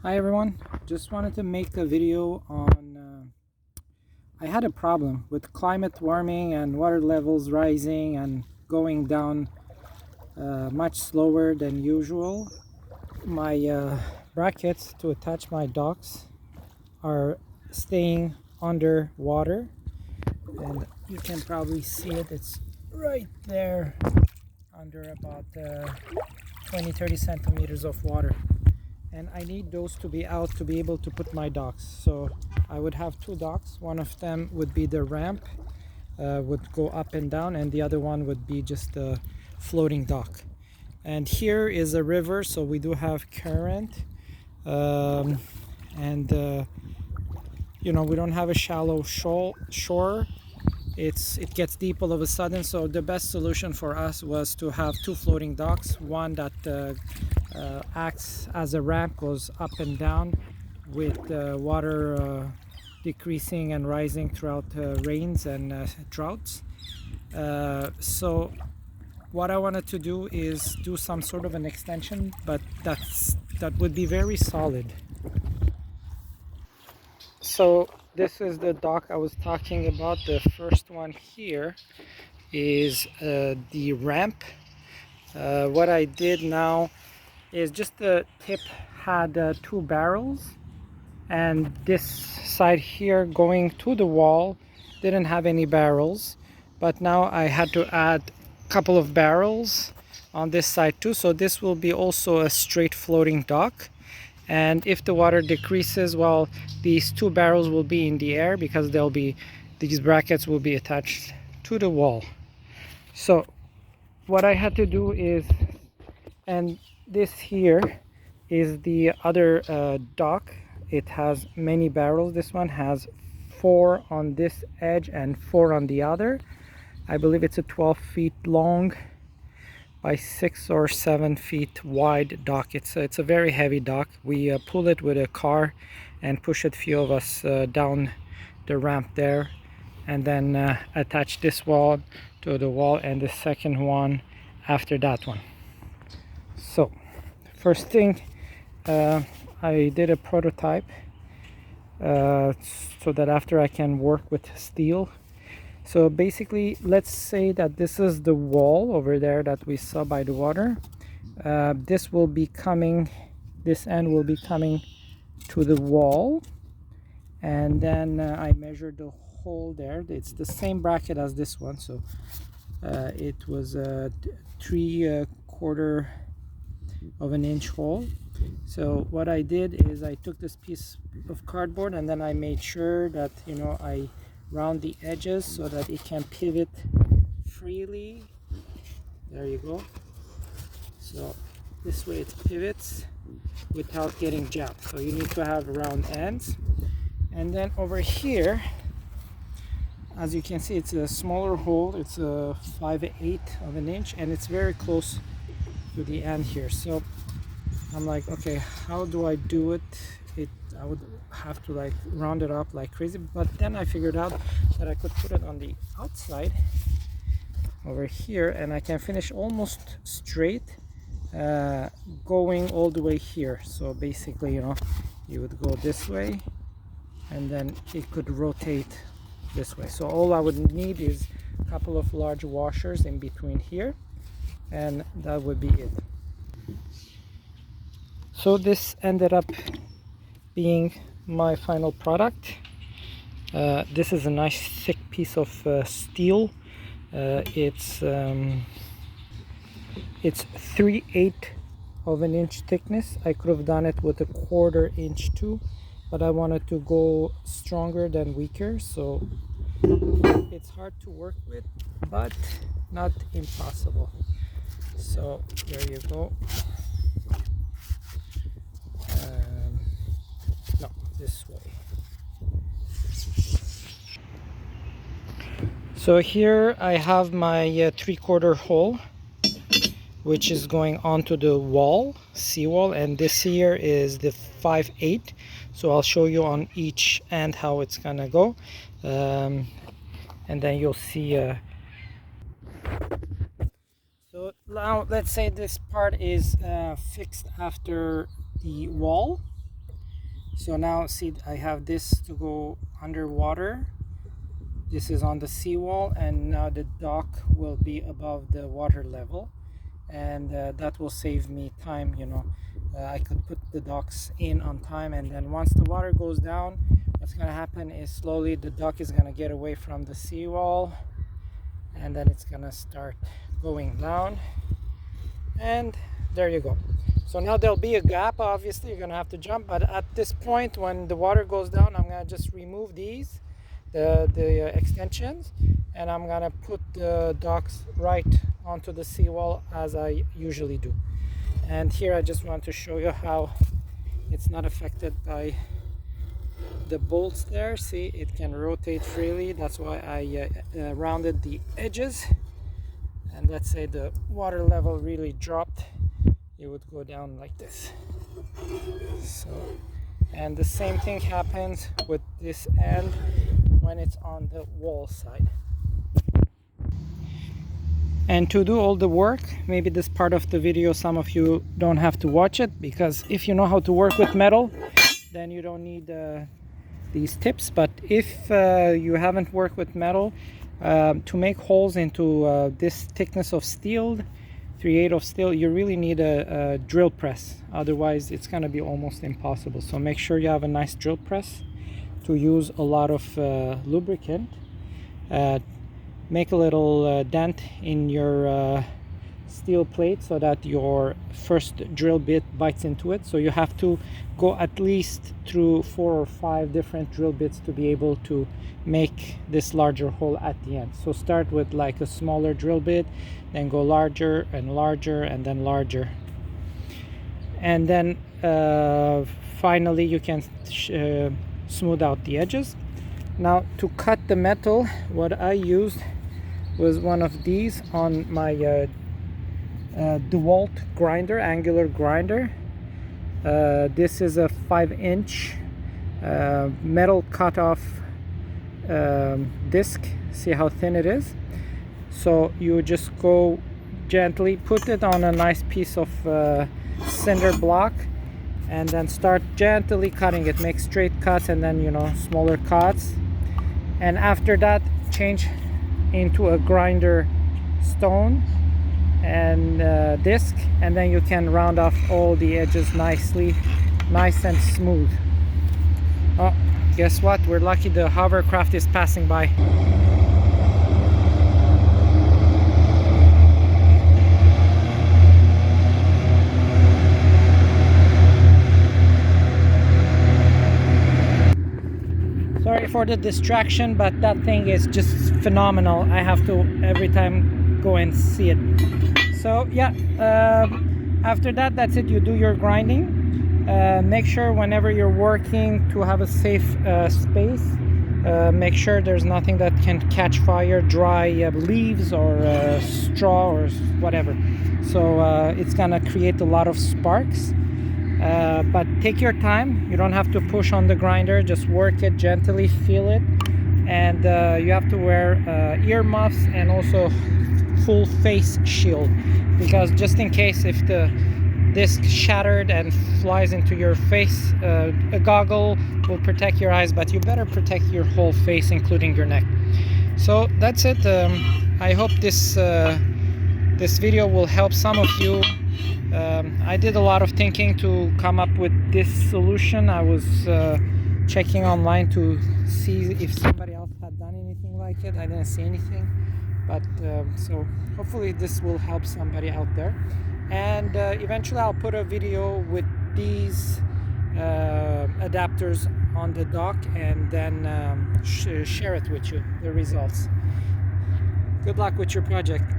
Hi everyone, just wanted to make a video on I had a problem with climate warming and water levels rising and going down much slower than usual. My brackets to attach my docks are staying under water, and you can probably see it. It's right there under about 20-30 centimeters of water, and I need those to be out to be able to put my docks. So I would have two docks. One of them would be the ramp, would go up and down, and the other one would be just a floating dock. And here is a river, so we do have current, and we don't have a shallow shore. It gets deep all of a sudden, so the best solution for us was to have two floating docks, one that acts as a ramp, goes up and down with water decreasing and rising throughout rains and droughts. So what I wanted to do is do some sort of an extension, but that would be very solid. So this is the dock I was talking about. The first one here is the ramp. What I did now is just the tip had two barrels, and this side here going to the wall didn't have any barrels, but now I had to add a couple of barrels on this side too, so this will be also a straight floating dock. And if the water decreases, well, these two barrels will be in the air because these brackets will be attached to the wall. So what I had to do is, and this here is the other dock. It has many barrels. This one has 4 on this edge and 4 on the other. I believe it's a 12 feet long by 6 or 7 feet wide dock. It's a very heavy dock. We pull it with a car and push a few of us down the ramp there, and then attach this wall to the wall and the second one after that one. So first thing, I did a prototype so that after I can work with steel. So basically, let's say that this is the wall over there that we saw by the water. This end will be coming to the wall, and then I measured the hole there. It's the same bracket as this one, so it was a 3/4 of an inch hole. So what I did is I took this piece of cardboard, and then I made sure that I round the edges so that it can pivot freely. There you go. So this way it pivots without getting jammed. So you need to have round ends. And then over here, as you can see, it's a smaller hole. It's a 5/8 of an inch, and it's very close to the end here. So I'm like, okay, how do I do it? I would have to like round it up like crazy, but then I figured out that I could put it on the outside over here, and I can finish almost straight, going all the way here. So basically, you would go this way, and then it could rotate this way. So all I would need is a couple of large washers in between here, and that would be it. So this ended up being my final product. This is a nice thick piece of steel. It's 3/8 of an inch thickness. I could have done it with a 1/4 inch too, but I wanted to go stronger than weaker. So it's hard to work with, but not impossible. So there you go. No, this way. So here I have my 3/4 hole, which is going onto the wall, seawall, and this here is the 5/8. So I'll show you on each end how it's gonna go, and then you'll see. So now let's say this part is fixed after the wall. So now see, I have this to go underwater. This is on the seawall, and now the dock will be above the water level, and that will save me time, you know. I could put the docks in on time, and then once the water goes down, what's going to happen is slowly the dock is going to get away from the seawall, and then it's going to start going down, and there you go. So now there'll be a gap. Obviously you're going to have to jump, but at this point when the water goes down, I'm going to just remove these, the extensions, and I'm going to put the docks right onto the seawall as I usually do. And here I just want to show you how it's not affected by the bolts there. See, it can rotate freely. That's why I rounded the edges, and let's say the water level really dropped, it would go down like this. So, and the same thing happens with this end when it's on the wall side. And to do all the work, maybe this part of the video some of you don't have to watch it, because if you know how to work with metal, then you don't need these tips. But if you haven't worked with metal, to make holes into this thickness of steel, 3/8 of steel, you really need a drill press. Otherwise it's going to be almost impossible. So make sure you have a nice drill press, to use a lot of lubricant. Make a little dent in your steel plate so that your first drill bit bites into it. So you have to go at least through 4 or 5 different drill bits to be able to make this larger hole at the end. So start with like a smaller drill bit, then go larger and larger and then larger, and then finally you can smooth out the edges. Now to cut the metal, what I used was one of these on my DeWalt grinder, angular grinder. This is a 5-inch metal cut-off disc. See how thin it is? So you just go gently, put it on a nice piece of cinder block, and then start gently cutting it. Make straight cuts, and then, you know, smaller cuts, and after that change into a grinder stone and disc, and then you can round off all the edges nicely, nice and smooth. Oh, guess what, we're lucky the hovercraft is passing by. Sorry for the distraction, but that thing is just phenomenal. I have to every time go and see it. So yeah, after that, that's it. You do your grinding. Make sure whenever you're working to have a safe space. Make sure there's nothing that can catch fire, dry leaves or straw or whatever. So it's gonna create a lot of sparks. But take your time. You don't have to push on the grinder, just work it gently, feel it. And you have to wear earmuffs and also full face shield, because just in case if the disc shattered and flies into your face, a goggle will protect your eyes, but you better protect your whole face, including your neck. So that's it. I hope this video will help some of you. I did a lot of thinking to come up with this solution. I was checking online to see if somebody else had done anything like it. I didn't see anything, but so hopefully this will help somebody out there. And eventually I'll put a video with these adapters on the dock, and then share it with you, the results. Good luck with your project.